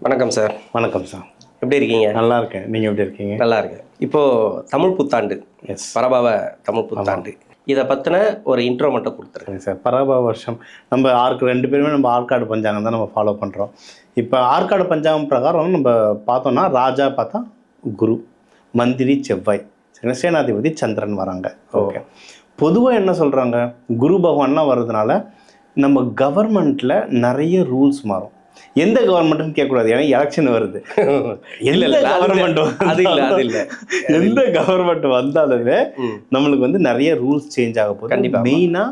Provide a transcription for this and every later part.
வணக்கம் சார். வணக்கம் சார். எப்படி இருக்கீங்க? நல்லா இருக்கேன். நீங்கள் எப்படி இருக்கீங்க? நல்லா இருக்கேன். இப்போது தமிழ் புத்தாண்டு, பரபாவ தமிழ் புத்தாண்டு, இதை பற்றின ஒரு இன்ட்ரோ மட்டும் கொடுத்துருக்கேன் சார். பரபாவ வருஷம் நம்ம ரெண்டு பேருமே நம்ம ஆற்காடு பஞ்சாங்கம் தான் நம்ம ஃபாலோ பண்ணுறோம். இப்போ ஆற்காடு பஞ்சாங்கம் பிரகாரம் நம்ம பார்த்தோம்னா ராஜா பார்த்தா குரு, மந்திரி செவ்வாய், சேனாதிபதி சந்திரன் வராங்க. ஓகே, பொதுவாக என்ன சொல்கிறாங்க, குரு பகவான்லாம் வர்றதுனால நம்ம கவர்மெண்ட்டில் நிறைய ரூல்ஸ் மாறும். எந்த கவர்மெண்ட்னு கேட்கக்கூடாது, ஏன்னா எலெக்ஷன் வருது. எந்த கவர்மெண்ட் எந்த கவர்மெண்ட் வந்தாலுமே நம்மளுக்கு வந்து நிறைய ரூல்ஸ் சேஞ்ச் ஆக போகுது. கண்டிப்பாக மெயினாக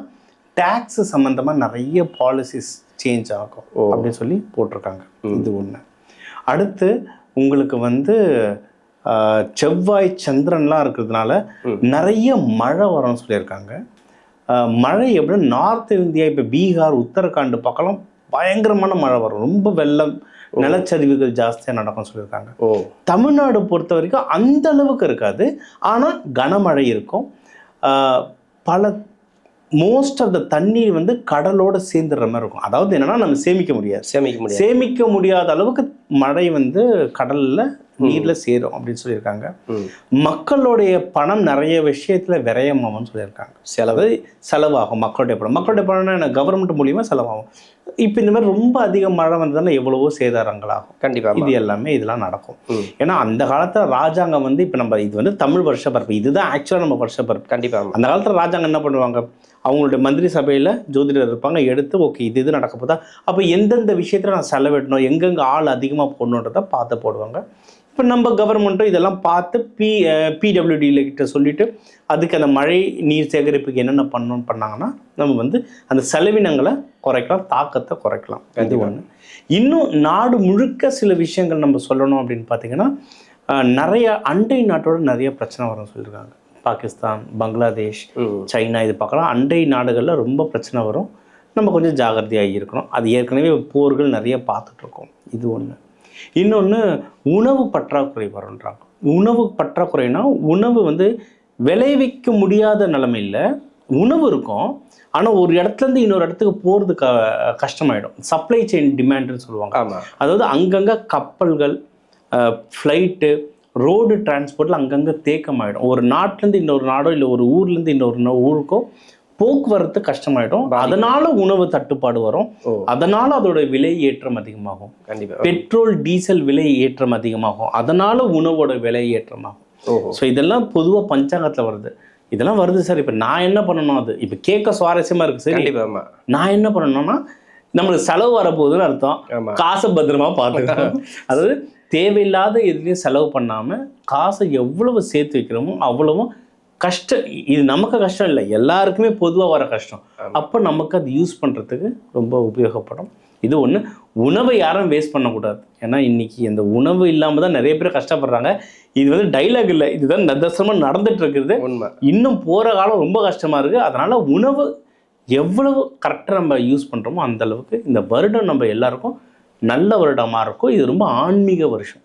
டேக்ஸ் சம்மந்தமாக நிறைய பாலிசிஸ் சேஞ்ச் ஆகும் அப்படின்னு சொல்லி போட்டிருக்காங்க. இது ஒன்று. அடுத்து உங்களுக்கு வந்து செவ்வாய் சந்திரன்லாம் இருக்கிறதுனால நிறைய மழை வரும்னு சொல்லியிருக்காங்க. மழை எப்படின்னா நார்த் இந்தியா, இப்போ பீகார், உத்தரகாண்ட் பக்கம் பயங்கரமான மழை வரும், ரொம்ப வெள்ளம், நிலச்சரிவுகள் ஜாஸ்தியாக நடக்கும்னு சொல்லியிருக்காங்க. தமிழ்நாடு பொறுத்த வரைக்கும் அந்த அளவுக்கு இருக்காது, ஆனால் கனமழை இருக்கும். பல மோஸ்ட் ஆஃப் த தண்ணீர் வந்து கடலோட சேர்ந்துடுற மாதிரி இருக்கும். அதாவது என்னன்னா நம்ம சேமிக்க முடியாத அளவுக்கு மழை வந்து கடல்ல நீர்ல சேரும் அப்படின்னு சொல்லியிருக்காங்க. மக்களுடைய பணம் நிறைய விஷயத்துல விரயமாகும்னு சொல்லியிருக்காங்க. செலவாகும். மக்களுடைய பணம்னா என்ன, கவர்மெண்ட் மூலியமா செலவாகும். இப்போ இந்த மாதிரி ரொம்ப அதிக மழை வந்ததுன்னா எவ்வளவோ சேதாரங்களாகும். கண்டிப்பாக இது எல்லாமே இதெல்லாம் நடக்கும். ஏன்னா அந்த காலத்தில் ராஜாங்கம் வந்து இப்போ நம்ம இது வந்து தமிழ் வருஷ பரப்பு, இதுதான் ஆக்சுவலாக நம்ம வருஷ பரப்பு. கண்டிப்பாக அந்த காலத்தில் ராஜாங்கம் என்ன பண்ணுவாங்க, அவங்களுடைய மந்திரி சபையில் ஜோதிடர் இருப்பாங்க, எடுத்து ஓகே இது நடக்க போதா, அப்போ எந்தெந்த விஷயத்தில் நான் செலவிடணும், எங்கெங்கே ஆள் அதிகமாக போடணுன்றதை பார்த்து போடுவாங்க. இப்போ நம்ம கவர்மெண்ட்டும் இதெல்லாம் பார்த்து பிடபிள்யூடியில் கிட்ட சொல்லிவிட்டு அதுக்கு அந்த மழை நீர் சேகரிப்புக்கு என்னென்ன பண்ணாங்கன்னா நம்ம வந்து அந்த செலவினங்களை குறைக்கலாம், தாக்கத்தை குறைக்கலாம். இது ஒன்று. இன்னும் நாடு முழுக்க சில விஷயங்கள் நம்ம சொல்லணும் அப்படின்னு பார்த்தீங்கன்னா, நிறைய அண்டை நாட்டோட நிறைய பிரச்சனை வரும்னு சொல்லியிருக்காங்க. பாகிஸ்தான், பங்களாதேஷ், சைனா, இது பார்க்கலாம். அண்டை நாடுகளில் ரொம்ப பிரச்சனை வரும். நம்ம கொஞ்சம் ஜாகிரதையாக இருக்கணும். அது ஏற்கனவே போர்கள் நிறைய பார்த்துட்ருக்கோம். இது ஒன்று. இன்னொன்று, உணவு பற்றாக்குறை வரும்ன்றாங்க. உணவு பற்றாக்குறைனா உணவு வந்து விளைவிக்க முடியாத நிலைமையில் உணவு இருக்கும், ஆனால் ஒரு இடத்துலேருந்து இன்னொரு இடத்துக்கு போகிறது கஷ்டமாயிடும். சப்ளை செயின் டிமாண்டுன்னு சொல்லுவாங்க. அதாவது அங்கங்கே கப்பல்கள், ஃப்ளைட்டு, ரோடு டிரான்ஸ்போர்ட்டில் அங்கங்கே தேக்கமாயிடும். ஒரு நாட்டிலேருந்து இன்னொரு நாடோ இல்லை ஒரு ஊர்லேருந்து இன்னொரு ஊருக்கோ போக்குவரத்து கஷ்டமாயிடும். அதனால உணவு தட்டுப்பாடு வரும். அதனால அதோட விலை ஏற்றம் அதிகமாகும். கண்டிப்பாக பெட்ரோல் டீசல் விலை ஏற்றம் அதிகமாகும். அதனால உணவோட விலை ஏற்றமாகும். ஸோ இதெல்லாம் பொதுவாக பஞ்சாங்கத்தில் வருது. இதெல்லாம் வருது சார். இப்போ நான் என்ன பண்ணணும், அது இப்போ கேட்க சுவாரஸ்யமாக இருக்குது. சரி, கண்டிப்பாக நான் என்ன பண்ணணும்னா, நம்மளுக்கு செலவு வரப்போகுதுன்னு அர்த்தம். காசை பத்திரமா பார்த்துக்கணும். அதாவது தேவையில்லாத எதுலேயும் செலவு பண்ணாமல் காசை எவ்வளவு சேர்த்து வைக்கிறோமோ அவ்வளவும் கஷ்டம். இது நமக்கு கஷ்டம் இல்லை, எல்லாருக்குமே பொதுவாக வர கஷ்டம். அப்போ நமக்கு அது யூஸ் பண்ணுறதுக்கு ரொம்ப உபயோகப்படும். இது ஒன்று. உணவை யாரும் வேஸ்ட் பண்ணக்கூடாது. ஏன்னா இன்றைக்கி இந்த உணவு இல்லாமல் தான் நிறைய பேர் கஷ்டப்படுறாங்க. இது வந்து டைலாக் இல்லை, இதுதான் நிதர்சனமாக நடந்துட்டு இருக்கிறது. உண்மை. இன்னும் போகிற காலம் ரொம்ப கஷ்டமாக இருக்குது. அதனால் உணவு எவ்வளவு கரெக்டாக நம்ம யூஸ் பண்ணுறோமோ அந்தளவுக்கு இந்த வருடம் நம்ம எல்லாருக்கும் நல்ல வருடமாக இருக்கும். இது ரொம்ப ஆன்மீக வருஷம்.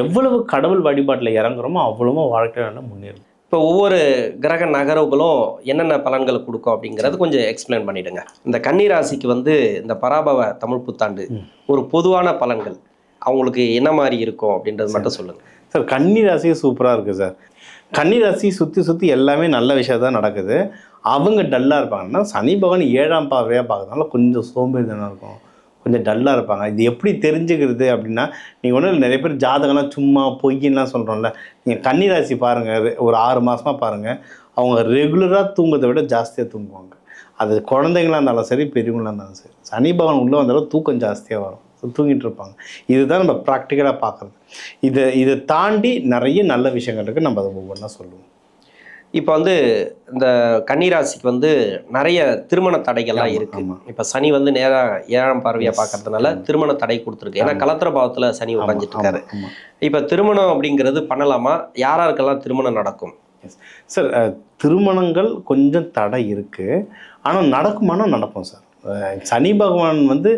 எவ்வளவு கடவுள் வழிபாட்டில் இறங்குறோமோ அவ்வளவோ வாழ்க்கையில் நல்லா முன்னேறும். இப்போ ஒவ்வொரு கிரக நகர்வுகளும் என்னென்ன பலன்களை கொடுக்கும் அப்படிங்கிறது கொஞ்சம் எக்ஸ்பிளைன் பண்ணிவிடுங்க. இந்த கன்னிராசிக்கு வந்து இந்த பராபவ தமிழ் புத்தாண்டு ஒரு பொதுவான பலன்கள் அவங்களுக்கு என்ன மாதிரி இருக்கும் அப்படின்றது மட்டும் சொல்லுங்கள் சார். கன்னிராசி சூப்பராக இருக்குது சார். கன்னிராசி சுற்றி எல்லாமே நல்ல விஷயம் தான் நடக்குது. அவங்க டல்லாக இருப்பாங்கன்னா சனி பகவான் 7ஆம் பார்வையாக பார்க்கறதுனால கொஞ்சம் சோம்பேறித்தனம் இருக்கும், கொஞ்சம் டல்லாக இருப்பாங்க. இது எப்படி தெரிஞ்சுக்கிறது அப்படின்னா, நீங்கள் ஒன்றும் நிறைய பேர் ஜாதகம்லாம் சும்மா பொய்யின்லாம் சொல்கிறோம்ல, நீங்கள் கன்னிராசி பாருங்கள், ஒரு 6 மாதமாக பாருங்கள், அவங்க ரெகுலராக தூங்குறதை விட ஜாஸ்தியாக தூங்குவாங்க. அது குழந்தைங்களாக இருந்தாலும் சரி, பெரியவங்களாக இருந்தாலும் சரி. சனி பகவான் உள்ளே வந்தாலும் தூக்கம் ஜாஸ்தியாக வரும், தூங்கிட்டு இருப்பாங்க. இதுதான் நம்ம ப்ராக்டிக்கலாக பார்க்குறது. இதை தாண்டி நிறைய நல்ல விஷயங்கள் இருக்குது, நம்ம அதை ஒவ்வொன்றா சொல்லுவோம். இப்போ வந்து இந்த கன்னிராசிக்கு வந்து நிறைய திருமண தடைகள்லாம் இருக்கு. இப்போ சனி வந்து நேராக 7ஆம் பார்வையாக பார்க்கறதுனால திருமண தடை கொடுத்துருக்கு. ஏன்னா கலத்திர பாவத்தில் சனி உட்காந்துட்டு இருக்காரு. இப்போ திருமணம் அப்படிங்கிறது பண்ணலாமா? யாராருக்கெல்லாம் திருமணம் நடக்கும் சார்? திருமணங்கள் கொஞ்சம் தடை இருக்கு, ஆனால் நடக்குமானா நடக்கும் சார். சனி பகவான் வந்து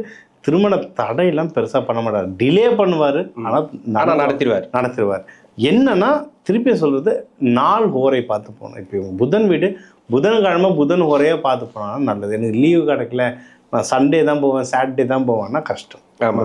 திருமண தடையெல்லாம் பெருசாக பண்ண மாட்டார், டிலே பண்ணுவார், ஆனால் நடத்திடுவார். என்னன்னா திருப்பி சொல்கிறது, நாள் ஹோரை பார்த்து போகணும். இப்போ புதன் வீடு புதன்கிழமை புதன் ஹோரையாக பார்த்து போனால் நல்லது. எனக்கு லீவு கிடைக்கல, நான் சண்டே தான் போவேன், சாட்டர்டே தான் போவேன்னா கஷ்டம்.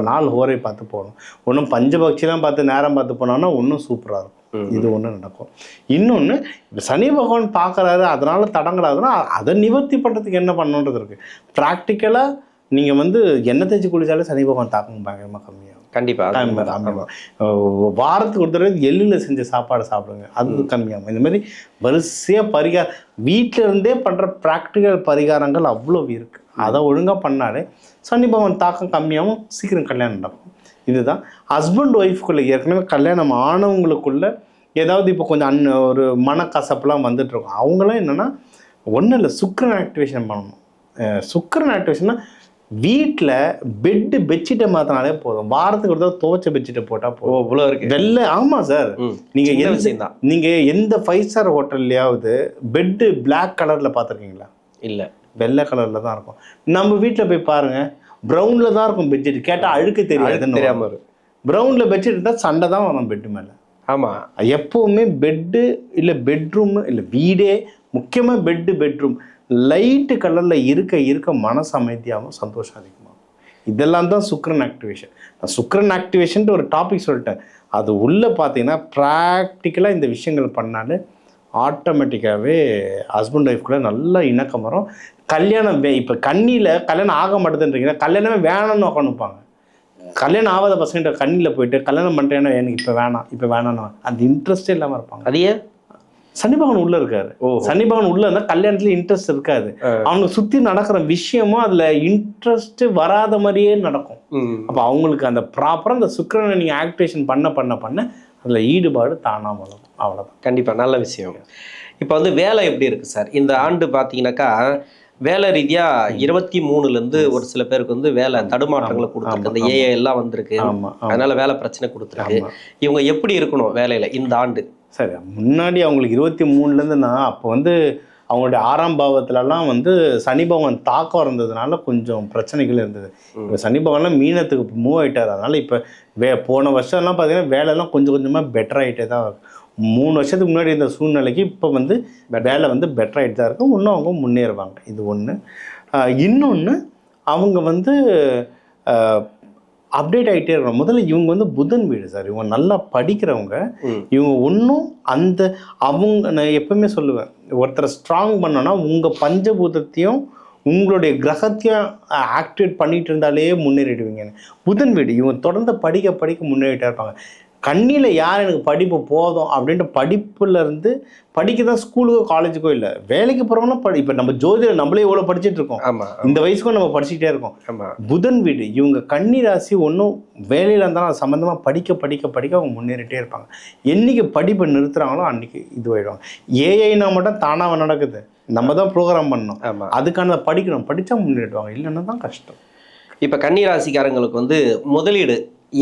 நாள் ஹோரை பார்த்து போகணும். ஒன்றும் பஞ்சபக்ஷிலாம் பார்த்து நேரம் பார்த்து போனோம்னா இன்னும் சூப்பராக இருக்கும். இது ஒன்று நடக்கும். இன்னொன்று இப்போ சனி பகவான் பார்க்குறாரு, அதனால தடங்களாதுன்னா அதை நிவர்த்தி பண்ணுறதுக்கு என்ன பண்ணணுன்றது இருக்குது. ப்ராக்டிக்கலாக நீங்கள் வந்து எண்ணெய் தேய்ச்சி குளிச்சாலே சனி பகவான் தாக்கம் பயங்கரமாக கம்மியாகும். கண்டிப்பாக. வாரத்துக்கு ஒரு தடவை எள்ளில் செஞ்ச சாப்பாடு சாப்பிடுங்க, அது கம்மியாகும். இந்த மாதிரி வரிசையாக பரிகாரம் வீட்டில் இருந்தே பண்ணுற ப்ராக்டிக்கல் பரிகாரங்கள் அவ்வளோ இருக்குது. அதை ஒழுங்காக பண்ணாலே சனி பகவான் தாக்கம் கம்மியாகவும் சீக்கிரம் கல்யாணம் நடக்கும். இதுதான் ஹஸ்பண்ட் ஒய்ஃப்குள்ளே ஏற்கனவே கல்யாணம் ஆனவங்களுக்குள்ள ஏதாவது இப்போ கொஞ்சம் ஒரு மனக்கசப்புலாம் வந்துட்டுருக்கும். அவங்களாம் என்னென்னா ஒன்றும் இல்லை, சுக்கிரன் ஆக்டிவேஷன் பண்ணணும். சுக்கிரன் ஆக்டிவேஷன்னா வீட்டில் பெட்ஷீட்டை மாற்றினாலே போதும். வாரத்துக்கு ஒரு தடவை துவைச்ச பெட்ஷீட்டை போட்டால் போதும். இவ்வளோ இருக்கு வெள்ளை. ஆமாம் சார், நீங்கள் எந்த 5 ஸ்டார் ஹோட்டல்லையாவது பெட்டு பிளாக் கலரில் பார்த்துருக்கீங்களா? இல்லை, வெள்ளை கலரில் தான் இருக்கும். நம்ம வீட்டில் போய் பாருங்கள், ப்ரௌனில் தான் இருக்கும் பெட்ஷீட். கேட்டால் அழுக்கு தெரியாதுன்னு தெரியாமல் இருக்கும். ப்ரௌனில் பெட்ஷீட் இருந்தால் சண்டை தான் வரும் பெட்டு மேலே. ஆமாம், எப்போவுமே பெட்டு இல்லை பெட்ரூம் இல்லை வீடே, முக்கியமாக பெட்ரூம் லைட்டு கலரில் இருக்க மனசு அமைதியாகவும் சந்தோஷம் அதிகமாகும். இதெல்லாம் தான் சுக்கிரன் ஆக்டிவேஷன். நான் சுக்கிரன் ஆக்டிவேஷன்ட்டு ஒரு டாபிக் சொல்லிட்டேன். அது உள்ளே பார்த்தீங்கன்னா ப்ராக்டிக்கலாக இந்த விஷயங்கள் பண்ணாலே ஆட்டோமேட்டிக்காகவே ஹஸ்பண்ட் ஒய்ஃப்குள்ளே நல்ல இணக்கம் வரும். கல்யாணம் இப்போ கண்ணியில் கல்யாணம் ஆக மாட்டேதுன்றீங்கன்னா கல்யாணமே வேணும்னு உட்காந்துப்பாங்க. கல்யாணம் ஆகாத பசங்கிட்ட கண்ணியில் போயிட்டு கல்யாணம் பண்ணுறேன்னா எனக்கு இப்போ வேணாம் அந்த இன்ட்ரெஸ்டே இல்லாமல் இருப்பாங்க. அதையே சனி பகவான் உள்ள இருக்காரு. சனி பகவான் உள்ள இருந்தால் கல்யாணத்துல இன்ட்ரெஸ்ட் இருக்காது. அவனுக்கு சுற்றி நடக்கிற விஷயமும் அதில் இன்ட்ரெஸ்ட் வராத மாதிரியே நடக்கும். அப்போ அவங்களுக்கு அந்த ப்ராப்பராக அந்த சுக்கிரனை நீங்கள் ஆக்டிவேஷன் பண்ண அதில் ஈடுபாடு தானாக வளரும். அவ்வளோதான். கண்டிப்பாக நல்ல விஷயம். இப்போ வந்து வேலை எப்படி இருக்குது சார்? இந்த ஆண்டு பார்த்தீங்கன்னாக்கா வேலை ரீதியாக 23லேருந்து ஒரு சில பேருக்கு வந்து வேலை தடுமாற்றங்களை கொடுத்துருக்கு. இந்த ஏஐ எல்லாம் வந்திருக்கு, அதனால வேலை பிரச்சனை கொடுத்துருக்கு. இவங்க எப்படி இருக்கணும் வேலையில் இந்த ஆண்டு? சரி, முன்னாடி அவங்களுக்கு 23லேருந்துன்னா அப்போ வந்து அவங்களுடைய 6ஆம் பாவத்துலலாம் வந்து சனி பகவான் தாக்கம் இருந்ததுனால கொஞ்சம் பிரச்சனைகள் இருந்தது. இப்போ சனி பகவான்லாம் மீனத்துக்கு மூவ் ஆகிட்டார். அதனால் இப்போ போன வருஷம்லாம் பார்த்தீங்கன்னா வேலைலாம் கொஞ்சம் கொஞ்சமாக பெட்டர் ஆகிட்டே தான் இருக்கும். 3 வருஷத்துக்கு முன்னாடி இருந்த சூழ்நிலைக்கு இப்போ வந்து வேலை வந்து பெட்டர் ஆகிட்டு தான் இருக்கும். இன்னும் அவங்க முன்னேறுவாங்க. இது ஒன்று. இன்னொன்று, அவங்க வந்து அப்டேட் ஆகிட்டே இருக்கணும். முதல்ல இவங்க வந்து புதன் வீடு சார். இவங்க நல்லா படிக்கிறவங்க. இவங்க ஒன்றும் அவங்க நான் எப்பவுமே சொல்லுவேன், ஒருத்தரை ஸ்ட்ராங் பண்ணோன்னா உங்கள் பஞ்சபூதத்தையும் உங்களுடைய கிரகத்தையும் ஆக்டிவேட் பண்ணிகிட்டு இருந்தாலே முன்னேறிடுவீங்கன்னு. புதன் வீடு இவங்க தொடர்ந்து படிக்க முன்னேறிட்டே இருப்பாங்க. கண்ணியில் யார் எனக்கு படிப்பு போதும் அப்படின்ட்டு படிப்புலேருந்து படிக்க தான் ஸ்கூலுக்கோ காலேஜுக்கோ இல்லை, வேலைக்கு போகிறவங்களும் இப்போ நம்ம ஜோதிடர் நம்மளே எவ்வளோ படிச்சுட்டு இருக்கோம். இந்த வயசுக்கும் நம்ம படிச்சுக்கிட்டே இருக்கோம். புதன் வீடு இவங்க கன்னி ராசி ஒன்றும் வேலையில் இருந்தாலும் அது சம்மந்தமாக படிக்க அவங்க முன்னேறிட்டே இருப்பாங்க. என்றைக்கு படிப்பை நிறுத்துகிறாங்களோ அன்றைக்கி இதுவாயிடுவாங்க. ஏஐனா மட்டும் தானாக நடக்குது, நம்ம தான் ப்ரோக்ராம் பண்ணணும். அதுக்கான படிக்கணும், படித்தா முன்னேறிடுவாங்க, இல்லைன்னா தான் கஷ்டம். இப்போ கன்னி ராசிக்காரங்களுக்கு வந்து முதலீடு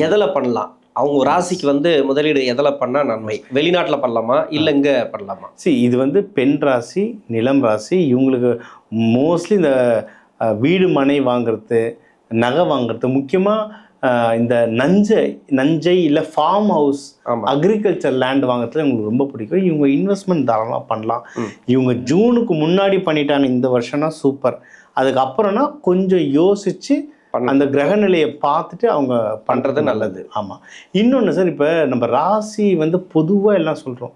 எதில் பண்ணலாம்? அவங்க ராசிக்கு வந்து முதலீடு எதில் பண்ணால் நன்மை? வெளிநாட்டில் பண்ணலாமா இல்லை இங்கே பண்ணலாமா? இது வந்து பெண் ராசி, நிலம் ராசி. இவங்களுக்கு மோஸ்ட்லி இந்த வீடு மனை வாங்குறது, நகை வாங்குறது, முக்கியமாக இந்த நஞ்சை இல்லை ஃபார்ம் ஹவுஸ், அக்ரிகல்ச்சர் லேண்ட் வாங்குறதுல இவங்களுக்கு ரொம்ப பிடிக்கும். இவங்க இன்வெஸ்ட்மெண்ட் தாராளமாக பண்ணலாம். இவங்க ஜூனுக்கு முன்னாடி பண்ணிட்டாங்க இந்த வருஷம்னா சூப்பர். அதுக்கப்புறம்னா கொஞ்சம் யோசித்து அந்த கிரகநிலையை பார்த்துட்டு அவங்க பண்ணுறது நல்லது. ஆமாம். இன்னொன்று சார், இப்போ நம்ம ராசி வந்து பொதுவாக எல்லாம் சொல்கிறோம்,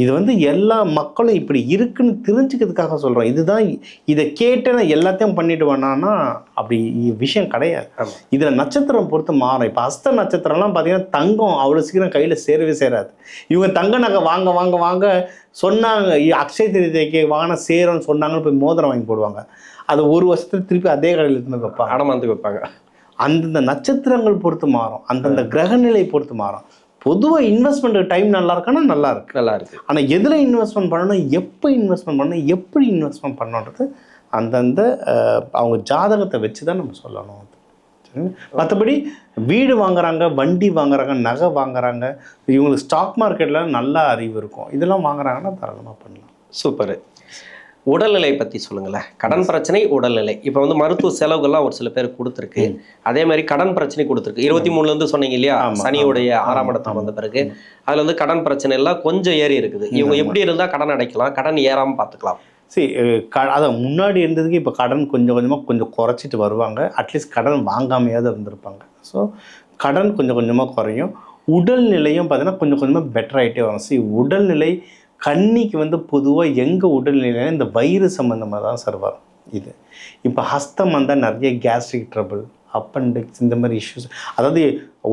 இது வந்து எல்லா மக்களும் இப்படி இருக்குன்னு தெரிஞ்சுக்கிறதுக்காக சொல்கிறோம். இதுதான் இதை கேட்டு நான் எல்லாத்தையும் பண்ணிட்டு வேணான்னா அப்படி விஷயம் கிடையாது. இதில் நட்சத்திரம் பொறுத்து மாறும். இப்போ ஹஸ்த நட்சத்திரம்லாம் பார்த்தீங்கன்னா தங்கம் அவ்வளோ சீக்கிரம் கையில் சேரவே சேராது. இவங்க தங்க நகை வாங்க சொன்னாங்க, அக்ஷய திருதிக்கு வாங்கின சேரும்னு சொன்னாங்கன்னு போய் மோதிரம் வாங்கி போடுவாங்க. அது ஒரு வருஷத்துல திருப்பி அதே கடையில் இருந்து வைப்பாங்க, அடமாந்து வைப்பாங்க. அந்தந்த நட்சத்திரங்கள் பொறுத்து மாறும், அந்தந்த கிரகநிலை பொறுத்து மாறும். பொதுவாக இன்வெஸ்ட்மெண்ட் டைம் நல்லா இருக்கான்னா நல்லா இருக்கு. ஆனால் எதில் இன்வெஸ்ட்மெண்ட் பண்ணணும், எப்போ இன்வெஸ்ட்மெண்ட் பண்ணணும், எப்படி இன்வெஸ்ட்மெண்ட் பண்ணணுன்றது அந்தந்த அவங்க ஜாதகத்தை வச்சு தான் நம்ம சொல்லணும். மற்றபடி வீடு வாங்குறாங்க, வண்டி வாங்குறாங்க, நகை வாங்குறாங்க, இவங்களுக்கு ஸ்டாக் மார்க்கெட்டில் நல்ல அறிவு இருக்கும், இதெல்லாம் வாங்குறாங்கன்னா தாராளமாக பண்ணலாம். சூப்பர். உடல்நிலை பற்றி சொல்லுங்களேன். கடன் பிரச்சனை, உடல்நிலை. இப்போ வந்து மருத்துவ செலவுகள்லாம் ஒரு சில பேர் கொடுத்துருக்கு, அதே மாதிரி கடன் பிரச்சனை கொடுத்துருக்கு. 23லேருந்து சொன்னீங்க இல்லையா, சனியோடைய 6ஆம் இடத்துக்கு வந்த பிறகு அதில் வந்து கடன் பிரச்சனை எல்லாம் கொஞ்சம் ஏறி இருக்குது. இவங்க எப்படி இருந்தால் கடன் அடைக்கலாம், கடன் ஏறாமல் பார்த்துக்கலாம்? சரி, அதான் முன்னாடி இருந்ததுக்கு இப்போ கடன் கொஞ்சம் கொஞ்சமாக கொஞ்சம் குறைச்சிட்டு வருவாங்க. அட்லீஸ்ட் கடன் வாங்காமையாவது இருந்திருப்பாங்க. ஸோ கடன் கொஞ்சம் கொஞ்சமாக குறையும். உடல்நிலையும் பார்த்தீங்கன்னா கொஞ்சம் கொஞ்சமாக பெட்டர் ஆகிட்டே வரும். உடல்நிலை கன்னிக்கு வந்து பொதுவாக எங்கள் உடல்நிலையில இந்த வயிறு சம்மந்தமாக தான் சார் வரும். இது இப்போ ஹஸ்தம் வந்தால் நிறைய கேஸ்ட்ரிக் ட்ரபிள், அப்பெண்டிக்ஸ், இந்த மாதிரி இஷ்யூஸ். அதாவது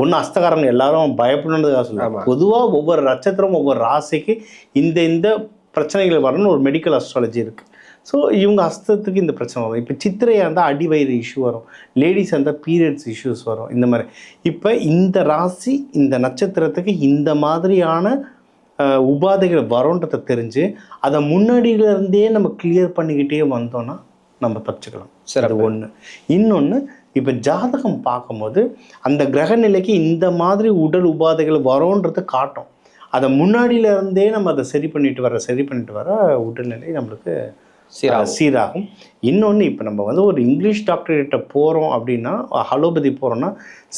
ஒன்றும் ஹஸ்தகாரங்க எல்லாரும் பயப்படணுன்றதுக்காக சொல்லுவாங்க. பொதுவாக ஒவ்வொரு நட்சத்திரம் ஒவ்வொரு ராசிக்கு இந்த பிரச்சனைகள் வரணும்னு ஒரு மெடிக்கல் அஸ்ட்ராலஜி இருக்குது. ஸோ இவங்க ஹஸ்தத்துக்கு இந்த பிரச்சனை வரும். இப்போ சித்திரையாக இருந்தால் அடிவயிறு இஷ்யூ வரும், லேடிஸ் இருந்தால் பீரியட்ஸ் இஷ்யூஸ் வரும், இந்த மாதிரி. இப்போ இந்த ராசி இந்த நட்சத்திரத்துக்கு இந்த மாதிரியான உபாதைகள் வரும்ன்றதை தெரிஞ்சு அதை முன்னாடியிலேருந்தே நம்ம கிளியர் பண்ணிக்கிட்டே வந்தோம்னா நம்ம தப்பிச்சுக்கலாம். அது ஒன்று. இன்னொன்று, இப்போ ஜாதகம் பார்க்கும்போது அந்த கிரகநிலைக்கு இந்த மாதிரி உடல் உபாதைகள் வரோன்றது காட்டும். அதை முன்னாடியிலேருந்தே நம்ம அதை சரி பண்ணிட்டு வர உடல்நிலை நம்மளுக்கு சீராகும். இன்னொன்று, இப்போ நம்ம வந்து ஒரு இங்கிலீஷ் டாக்டர்கிட்ட போகிறோம் அப்படின்னா, அலோபதி போகிறோன்னா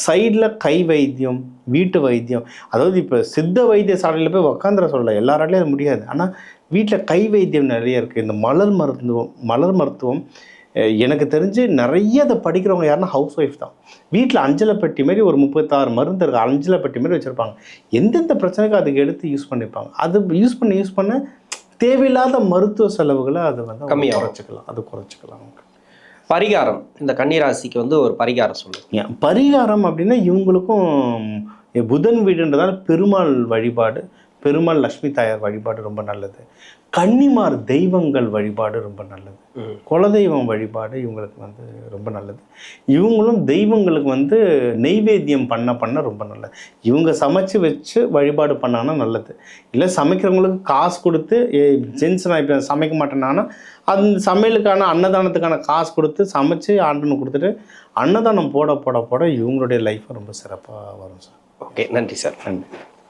சைடில் கை வைத்தியம், வீட்டு வைத்தியம், அதாவது இப்போ சித்த வைத்தியசாலையில் போய் உக்காந்துட சொல்லலை, எல்லாராலையும் அது முடியாது. ஆனால் வீட்டில் கை வைத்தியம் நிறைய இருக்குது. இந்த மலர் மருத்துவம் எனக்கு தெரிஞ்சு நிறைய அதை படிக்கிறவங்க யாருன்னா ஹவுஸ் ஒய்ஃப் தான். வீட்டில் அஞ்சலைப்பட்டி மாதிரி ஒரு 36 மருந்து இருக்குது, அஞ்சலைப்பட்டி மாதிரி வச்சுருப்பாங்க. எந்தெந்த பிரச்சனைக்கு அதுக்கு எடுத்து யூஸ் பண்ணிப்பாங்க. அது யூஸ் பண்ண தேவையில்லாத மருத்துவ செலவுகளை அது வந்து குறைச்சிக்கலாம். பரிகாரம், இந்த கன்னிராசிக்கு வந்து ஒரு பரிகாரம் சொல்லுங்க. பரிகாரம் அப்படின்னா இவங்களுக்கும் புதன் வீடுன்றதால பெருமாள் வழிபாடு, பெருமாள் லக்ஷ்மி தாயார் வழிபாடு ரொம்ப நல்லது. கன்னிமார் தெய்வங்கள் வழிபாடு ரொம்ப நல்லது. குலதெய்வம் வழிபாடு இவங்களுக்கு வந்து ரொம்ப நல்லது. இவங்களும் தெய்வங்களுக்கு வந்து நெய்வேத்தியம் பண்ண ரொம்ப நல்லது. இவங்க சமைச்சு வச்சு வழிபாடு பண்ணாங்கன்னா நல்லது. இல்லை சமைக்கிறவங்களுக்கு காசு கொடுத்து, ஜென்ஸ் நான் இப்போ சமைக்க மாட்டேன்னா அந்த சமையலுக்கான அன்னதானத்துக்கான காசு கொடுத்து சமைச்சு ஆண்டனு கொடுத்துட்டு அன்னதானம் போட இவங்களுடைய லைஃப் ரொம்ப சிறப்பாக வரும் சார். ஓகே, நன்றி சார். நன்றி.